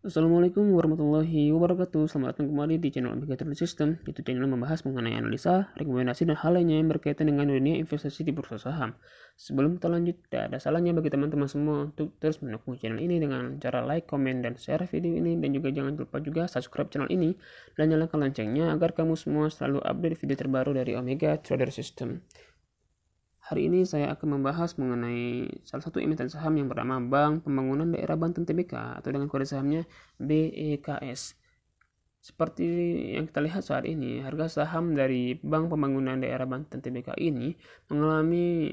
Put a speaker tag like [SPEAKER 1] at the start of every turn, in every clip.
[SPEAKER 1] Assalamualaikum warahmatullahi wabarakatuh. Selamat datang kembali di channel Omega Trading System. Itu channel membahas mengenai analisa, rekomendasi, dan hal lainnya yang berkaitan dengan dunia investasi di bursa saham. Sebelum kita lanjut, tidak ada salahnya bagi teman-teman semua untuk terus mendukung channel ini dengan cara like, komen, dan share video ini. Dan juga jangan lupa juga subscribe channel ini dan nyalakan loncengnya agar kamu semua selalu update video terbaru dari Omega Trader System. Hari ini saya akan membahas mengenai salah satu emiten saham yang bernama Bank Pembangunan Daerah Banten Tbk atau dengan kode sahamnya BEKS. Seperti yang kita lihat saat ini, harga saham dari Bank Pembangunan Daerah Banten Tbk ini mengalami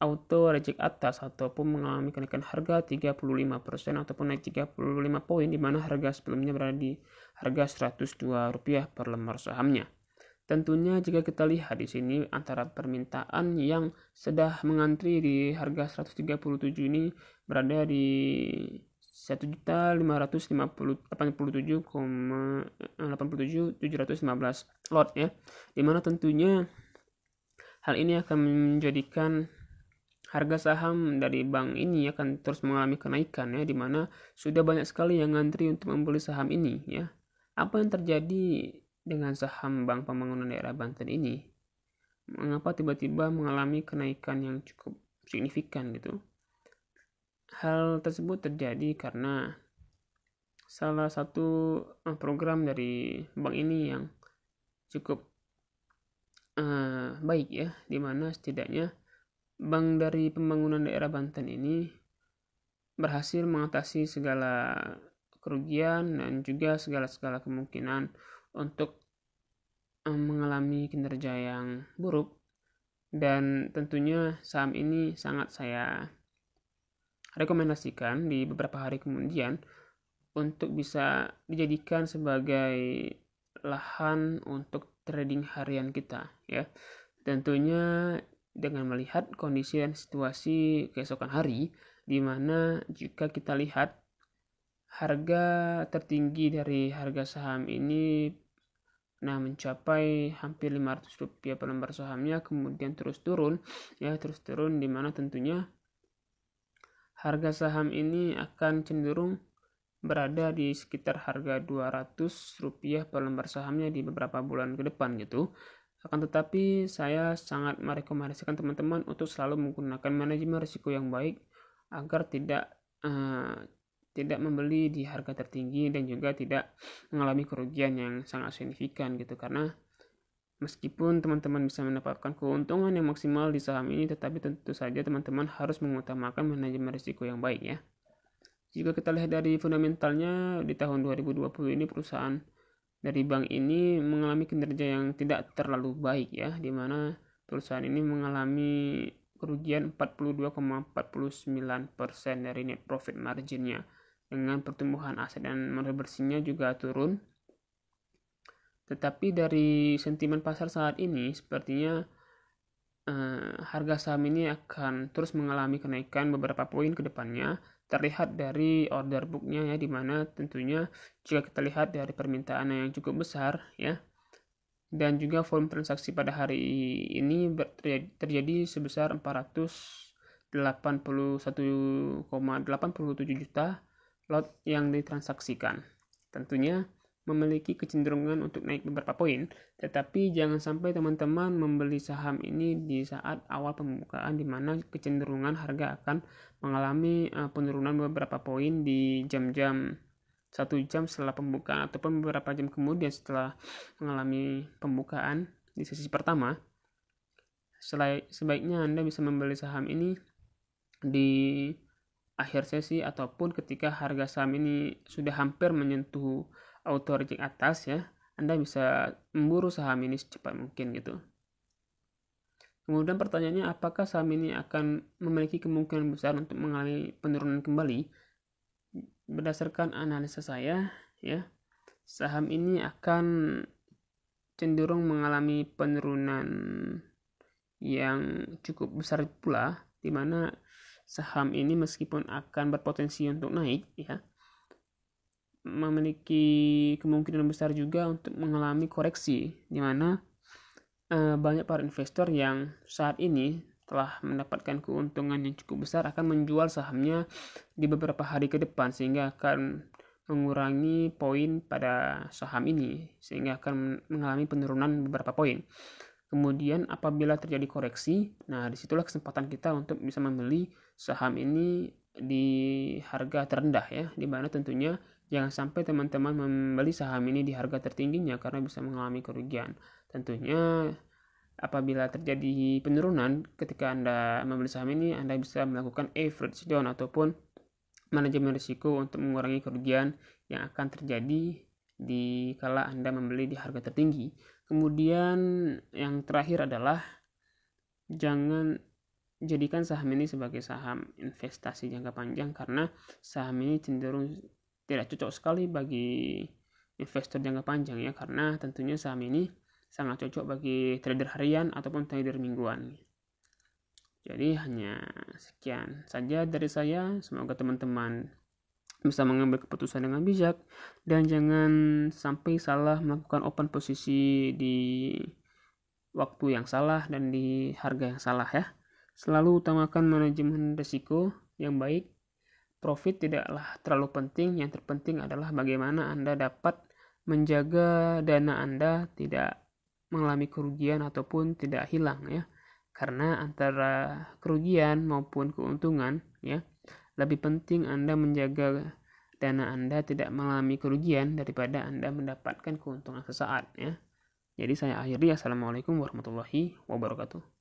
[SPEAKER 1] auto reject atas ataupun mengalami kenaikan harga 35% ataupun naik 35 poin, di mana harga sebelumnya berada di harga Rp102 per lembar sahamnya. Tentunya jika kita lihat di sini antara permintaan yang sudah mengantri di harga 137 ini berada di 1.587,715 lot ya. Dimana tentunya hal ini akan menjadikan harga saham dari bank ini akan terus mengalami kenaikan ya, dimana sudah banyak sekali yang ngantri untuk membeli saham ini ya. Apa yang terjadi dengan saham Bank Pembangunan Daerah Banten ini? Mengapa tiba-tiba mengalami kenaikan yang cukup signifikan gitu? Hal tersebut terjadi karena salah satu program dari bank ini yang cukup baik ya, dimana setidaknya bank dari Pembangunan Daerah Banten ini berhasil mengatasi segala kerugian dan juga segala kemungkinan untuk mengalami kinerja yang buruk, dan tentunya saham ini sangat saya rekomendasikan di beberapa hari kemudian untuk bisa dijadikan sebagai lahan untuk trading harian kita ya. Tentunya dengan melihat kondisi dan situasi keesokan hari, di mana jika kita lihat harga tertinggi dari harga saham ini mencapai hampir Rp500 per lembar sahamnya, kemudian terus turun di mana tentunya harga saham ini akan cenderung berada di sekitar harga Rp200 per lembar sahamnya di beberapa bulan ke depan gitu. Akan tetapi saya sangat merekomendasikan teman-teman untuk selalu menggunakan manajemen risiko yang baik agar tidak membeli di harga tertinggi dan juga tidak mengalami kerugian yang sangat signifikan gitu. Karena meskipun teman-teman bisa mendapatkan keuntungan yang maksimal di saham ini, tetapi tentu saja teman-teman harus mengutamakan manajemen risiko yang baik ya. Jika kita lihat dari fundamentalnya, di tahun 2020 ini perusahaan dari bank ini mengalami kinerja yang tidak terlalu baik ya, di mana perusahaan ini mengalami kerugian 42,49% dari net profit marginnya, dengan pertumbuhan aset dan modal bersihnya juga turun. Tetapi dari sentimen pasar saat ini sepertinya harga saham ini akan terus mengalami kenaikan beberapa poin ke depannya. Terlihat dari order booknya ya, dimana tentunya jika kita lihat dari permintaan yang cukup besar ya, dan juga volume transaksi pada hari ini terjadi sebesar 481,87 juta lot yang ditransaksikan. Tentunya memiliki kecenderungan untuk naik beberapa poin, tetapi jangan sampai teman-teman membeli saham ini di saat awal pembukaan, di mana kecenderungan harga akan mengalami penurunan beberapa poin di jam-jam 1 jam setelah pembukaan ataupun beberapa jam kemudian setelah mengalami pembukaan di sesi pertama. Sebaiknya Anda bisa membeli saham ini di akhir sesi ataupun ketika harga saham ini sudah hampir menyentuh auto reject atas ya, Anda bisa memburu saham ini secepat mungkin gitu. Kemudian pertanyaannya, apakah saham ini akan memiliki kemungkinan besar untuk mengalami penurunan kembali? Berdasarkan analisa saya ya, saham ini akan cenderung mengalami penurunan yang cukup besar pula, di mana saham ini meskipun akan berpotensi untuk naik ya, memiliki kemungkinan besar juga untuk mengalami koreksi, di mana banyak para investor yang saat ini telah mendapatkan keuntungan yang cukup besar akan menjual sahamnya di beberapa hari ke depan, sehingga akan mengurangi poin pada saham ini sehingga akan mengalami penurunan beberapa poin. Kemudian apabila terjadi koreksi, nah disitulah kesempatan kita untuk bisa membeli saham ini di harga terendah ya, di mana tentunya jangan sampai teman-teman membeli saham ini di harga tertingginya karena bisa mengalami kerugian. Tentunya apabila terjadi penurunan ketika Anda membeli saham ini, Anda bisa melakukan average down ataupun manajemen risiko untuk mengurangi kerugian yang akan terjadi di kala Anda membeli di harga tertinggi. Kemudian yang terakhir adalah jangan jadikan saham ini sebagai saham investasi jangka panjang karena saham ini cenderung tidak cocok sekali bagi investor jangka panjang ya, karena tentunya saham ini sangat cocok bagi trader harian ataupun trader mingguan. Jadi hanya sekian saja dari saya. Semoga teman-teman bisa mengambil keputusan dengan bijak dan jangan sampai salah melakukan open posisi di waktu yang salah dan di harga yang salah ya. Selalu utamakan manajemen risiko yang baik. Profit tidaklah terlalu penting, yang terpenting adalah bagaimana Anda dapat menjaga dana Anda tidak mengalami kerugian ataupun tidak hilang ya. Karena antara kerugian maupun keuntungan ya, lebih penting Anda menjaga dana Anda tidak mengalami kerugian daripada Anda mendapatkan keuntungan sesaat ya. Jadi saya akhiri, assalamualaikum warahmatullahi wabarakatuh.